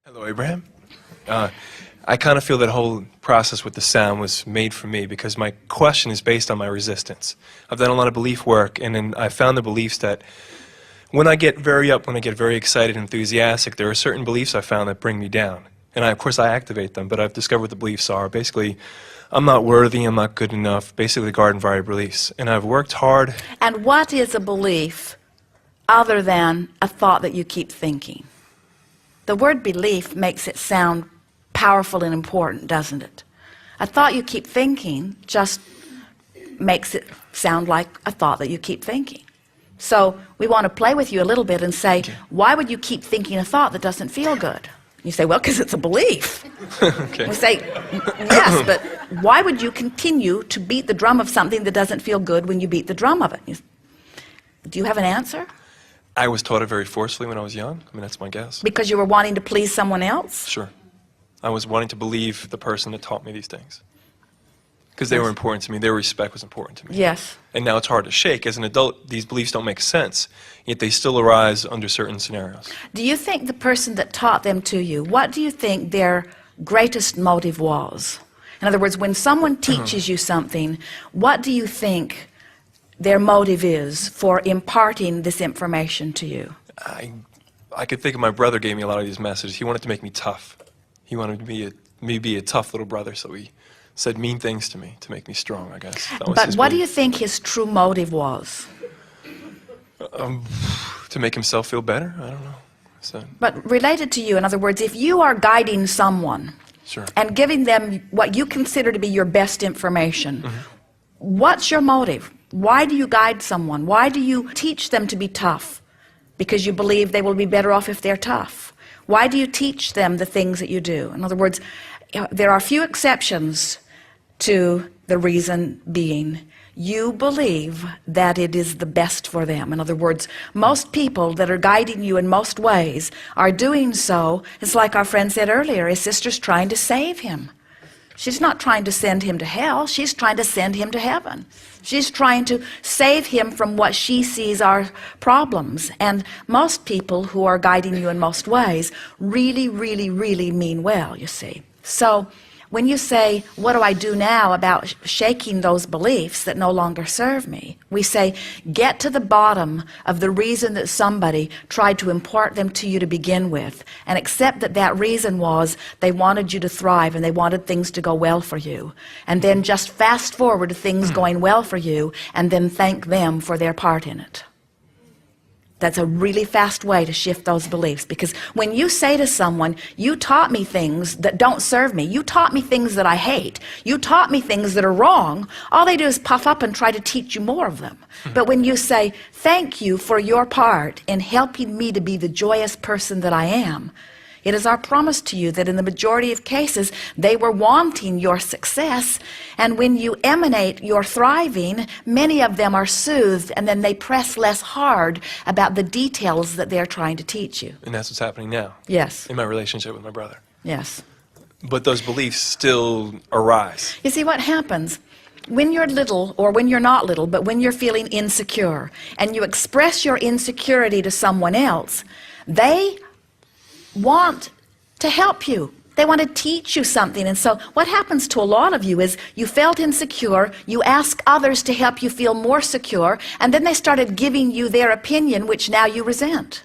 Hello, Abraham. I kind of feel that whole process with the sound was made for me because my question is based on my resistance. I've done a lot of belief work, and then I found the beliefs that when I get very excited and enthusiastic, there are certain beliefs I found that bring me down. And of course, I activate them, but I've discovered what the beliefs are. Basically, I'm not worthy, I'm not good enough, basically the garden variety beliefs. And I've worked hard. And what is a belief other than a thought that you keep thinking? The word belief makes it sound powerful and important, doesn't it? A thought you keep thinking just makes it sound like a thought that you keep thinking. So we want to play with you a little bit and say, why would you keep thinking a thought that doesn't feel good? You say, well, because it's a belief. Okay. We say, yes, but why would you continue to beat the drum of something that doesn't feel good when you beat the drum of it? Do you have an answer? I was taught it very forcefully when I was young. I mean, that's my guess. Because you were wanting to please someone else? Sure. I was wanting to believe the person that taught me these things. Because they were important to me. Their respect was important to me. Yes. And now it's hard to shake. As an adult, these beliefs don't make sense, yet they still arise under certain scenarios. Do you think the person that taught them to you, what do you think their greatest motive was? In other words, when someone teaches you something, what do you think their motive is for imparting this information to you? I could think of my brother gave me a lot of these messages. He wanted to make me tough. He wanted me to be a tough little brother, so he said mean things to me to make me strong, I guess. But what do you think his true motive was? To make himself feel better? I don't know. So, but related to you, in other words, if you are guiding someone sure. and giving them what you consider to be your best information, what's your motive? Why do you guide someone? Why do you teach them to be tough? Because you believe they will be better off if they're tough. Why do you teach them the things that you do? In other words, there are few exceptions to the reason being you believe that it is the best for them. In other words, most people that are guiding you in most ways are doing so, it's like our friend said earlier, his sister's trying to save him. She's not trying to send him to hell, she's trying to send him to heaven. She's trying to save him from what she sees are problems. And most people who are guiding you in most ways really, really, really mean well, you see. So when you say, what do I do now about shaking those beliefs that no longer serve me? We say, get to the bottom of the reason that somebody tried to impart them to you to begin with, and accept that that reason was they wanted you to thrive and they wanted things to go well for you. And then just fast forward to things going well for you and then thank them for their part in it. That's a really fast way to shift those beliefs, because when you say to someone, you taught me things that don't serve me, you taught me things that I hate, you taught me things that are wrong, all they do is puff up and try to teach you more of them. But when you say, thank you for your part in helping me to be the joyous person that I am, it is our promise to you that in the majority of cases, they were wanting your success. And when you emanate your thriving, many of them are soothed, and then they press less hard about the details that they're trying to teach you. And that's what's happening now. Yes. In my relationship with my brother. Yes. But those beliefs still arise. You see what happens? When you're little, or when you're not little, but when you're feeling insecure, and you express your insecurity to someone else, they want to help you. They want to teach you something. And so what happens to a lot of you is you felt insecure, you ask others to help you feel more secure, and then they started giving you their opinion, which now you resent.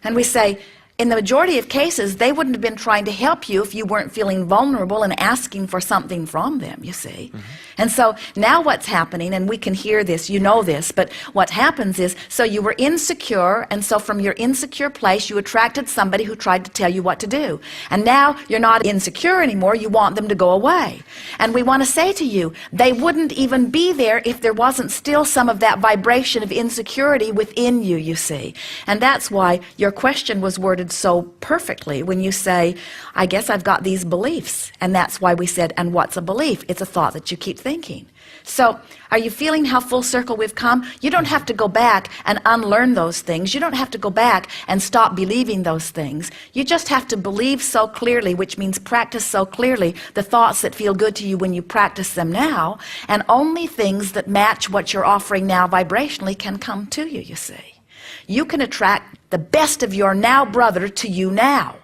And we say, in the majority of cases, they wouldn't have been trying to help you if you weren't feeling vulnerable and asking for something from them, you see. And so now what's happening, and we can hear this, you know this, but what happens is, so you were insecure, and so from your insecure place, you attracted somebody who tried to tell you what to do. And now you're not insecure anymore, you want them to go away. And we want to say to you, they wouldn't even be there if there wasn't still some of that vibration of insecurity within you, you see. And that's why your question was worded so perfectly when you say, I guess I've got these beliefs. And that's why we said, and what's a belief? It's a thought that you keep thinking. So are you feeling how full circle we've come? You don't have to go back and unlearn those things. You don't have to go back and stop believing those things. You just have to believe so clearly, which means practice so clearly the thoughts that feel good to you when you practice them now, and only things that match what you're offering now vibrationally can come to you, you see. You can attract the best of your now brother to you now.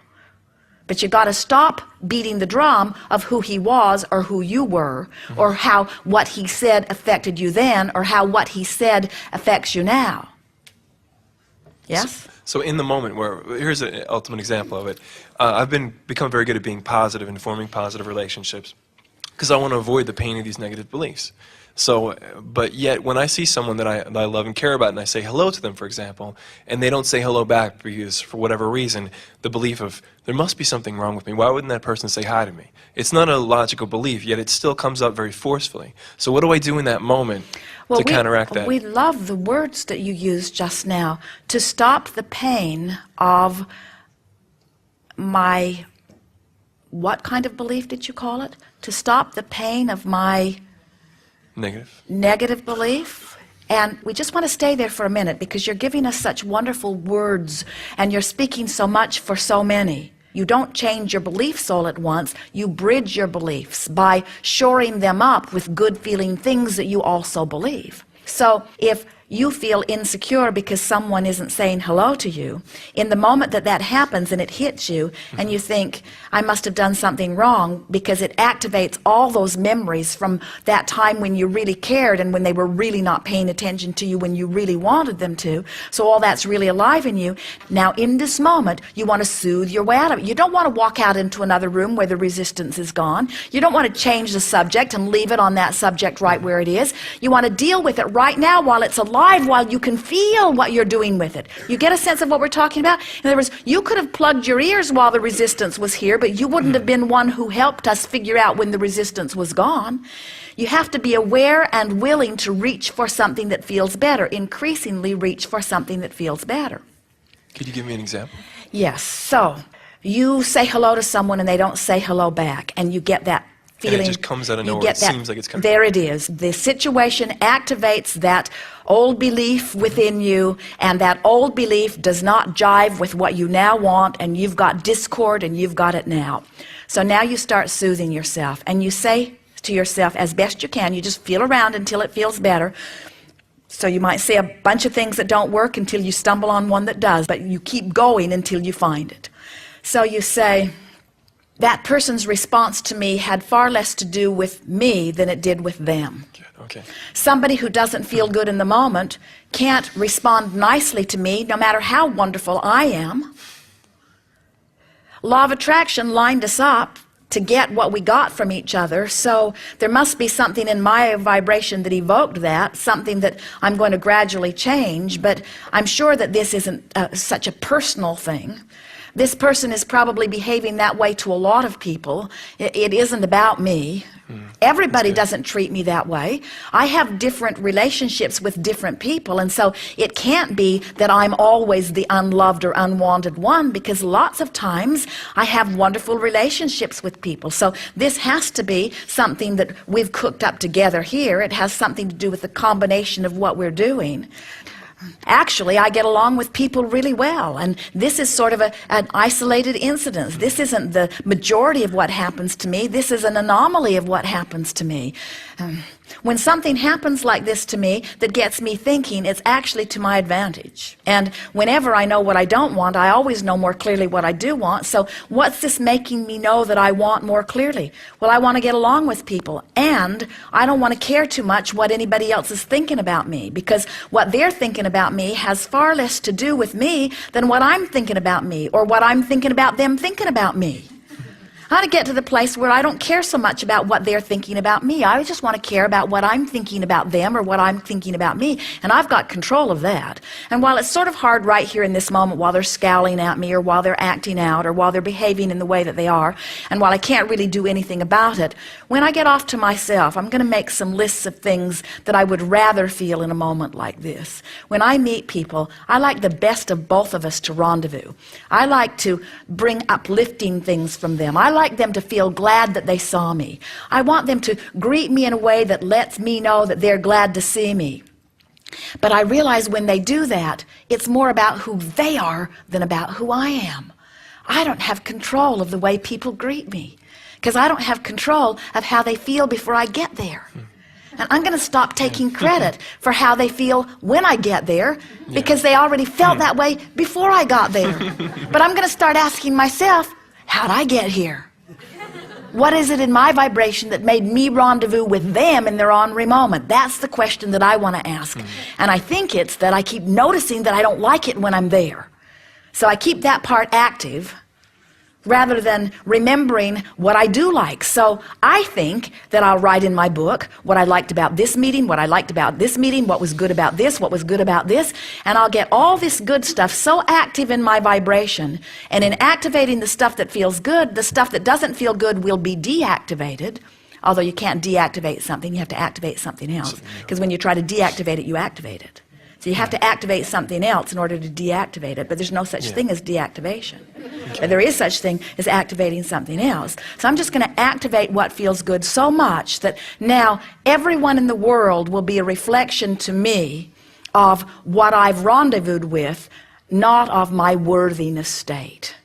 But you got to stop beating the drum of who he was or who you were, or how what he said affected you then, or how what he said affects you now. Yes? So in the moment where, here's an ultimate example of it. I've become very good at being positive and forming positive relationships because I want to avoid the pain of these negative beliefs. So, but yet when I see someone that I love and care about and I say hello to them, for example, and they don't say hello back because for whatever reason, the belief of there must be something wrong with me. Why wouldn't that person say hi to me? It's not a logical belief, yet it still comes up very forcefully. So what do I do in that moment to counteract that? We love the words that you used just now, to stop the pain of my, what kind of belief did you call it? To stop the pain of my negative belief. And we just want to stay there for a minute because you're giving us such wonderful words and you're speaking so much for so many. You don't change your beliefs all at once. You bridge your beliefs by shoring them up with good feeling things that you also believe. So if you feel insecure because someone isn't saying hello to you, in the moment that that happens and it hits you and you think, I must have done something wrong, because it activates all those memories from that time when you really cared and when they were really not paying attention to you when you really wanted them to. So all that's really alive in you. Now in this moment, you want to soothe your way out of it. You don't want to walk out into another room where the resistance is gone. You don't want to change the subject and leave it on that subject right where it is. You want to deal with it right now while it's alive, while you can feel what you're doing with it. You get a sense of what we're talking about? In other words, you could have plugged your ears while the resistance was here, but you wouldn't have been one who helped us figure out when the resistance was gone. You have to be aware and willing to reach for something that feels better, increasingly reach for something that feels better. Could you give me an example? Yes. So you say hello to someone and they don't say hello back, and you get that feeling. And it just comes out of nowhere. It seems like it's coming. There it is. The situation activates that old belief within you, and that old belief does not jive with what you now want, and you've got discord and you've got it now. So now you start soothing yourself, and you say to yourself as best you can, you just feel around until it feels better. So you might say a bunch of things that don't work until you stumble on one that does, but you keep going until you find it. So you say, that person's response to me had far less to do with me than it did with them. Okay. Somebody who doesn't feel good in the moment can't respond nicely to me no matter how wonderful I am. Law of attraction lined us up to get what we got from each other, so there must be something in my vibration that evoked that, something that I'm going to gradually change, but I'm sure that this isn't such a personal thing. This person is probably behaving that way to a lot of people. It isn't about me. Everybody doesn't treat me that way. I have different relationships with different people, and so it can't be that I'm always the unloved or unwanted one, because lots of times I have wonderful relationships with people. So this has to be something that we've cooked up together here. It has something to do with the combination of what we're doing. Actually, I get along with people really well, and this is sort of an isolated incident. This isn't the majority of what happens to me. This is an anomaly of what happens to me. When something happens like this to me that gets me thinking, it's actually to my advantage. And whenever I know what I don't want, I always know more clearly what I do want. So what's this making me know that I want more clearly? Well, I want to get along with people, and I don't want to care too much what anybody else is thinking about me, because what they're thinking about me has far less to do with me than what I'm thinking about me, or what I'm thinking about them thinking about me. I want to get to the place where I don't care so much about what they're thinking about me. I just want to care about what I'm thinking about them or what I'm thinking about me, and I've got control of that. And while it's sort of hard right here in this moment while they're scowling at me, or while they're acting out, or while they're behaving in the way that they are, and while I can't really do anything about it, when I get off to myself, I'm going to make some lists of things that I would rather feel in a moment like this. When I meet people, I like the best of both of us to rendezvous. I like to bring uplifting things from them. I like them to feel glad that they saw me. I want them to greet me in a way that lets me know that they're glad to see me. But I realize when they do that, it's more about who they are than about who I am. I don't have control of the way people greet me, because I don't have control of how they feel before I get there. And I'm going to stop taking credit for how they feel when I get there, because they already felt that way before I got there. But I'm going to start asking myself, how'd I get here? What is it in my vibration that made me rendezvous with them in their ornery moment? That's the question that I want to ask. And I think it's that I keep noticing that I don't like it when I'm there. So I keep that part active rather than remembering what I do like. So I think that I'll write in my book what I liked about this meeting, what I liked about this meeting, what was good about this, what was good about this, and I'll get all this good stuff so active in my vibration, and in activating the stuff that feels good, the stuff that doesn't feel good will be deactivated. Although you can't deactivate something, you have to activate something else. Because when you try to deactivate it, you activate it. So you have to activate something else in order to deactivate it, but there's no such thing as deactivation. But there is such thing as activating something else. So I'm just going to activate what feels good so much that now everyone in the world will be a reflection to me of what I've rendezvoused with, not of my worthiness state.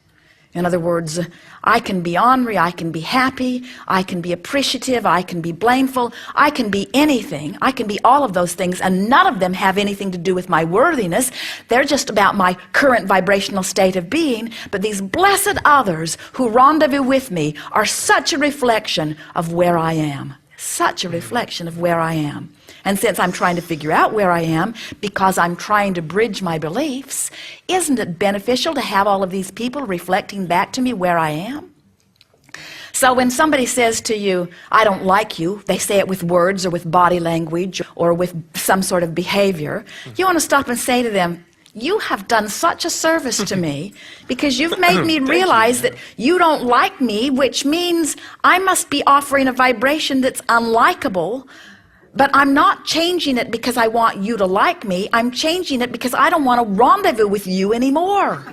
In other words, I can be ornery, I can be happy, I can be appreciative, I can be blameful, I can be anything, I can be all of those things, and none of them have anything to do with my worthiness. They're just about my current vibrational state of being, but these blessed others who rendezvous with me are such a reflection of where I am. Such a reflection of where I am. And since I'm trying to figure out where I am because I'm trying to bridge my beliefs, isn't it beneficial to have all of these people reflecting back to me where I am? So when somebody says to you, I don't like you, they say it with words or with body language or with some sort of behavior, you want to stop and say to them, you have done such a service to me because you've made me realize that you don't like me, which means I must be offering a vibration that's unlikable, but I'm not changing it because I want you to like me. I'm changing it because I don't want to rendezvous with you anymore.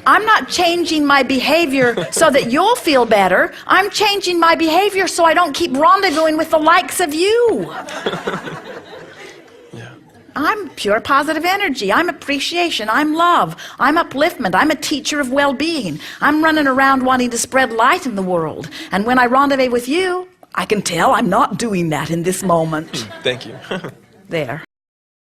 I'm not changing my behavior so that you'll feel better. I'm changing my behavior so I don't keep rendezvousing with the likes of you. I'm pure positive energy. I'm appreciation. I'm love. I'm upliftment. I'm a teacher of well-being. I'm running around wanting to spread light in the world. And when I rendezvous with you, I can tell I'm not doing that in this moment. Thank you. There.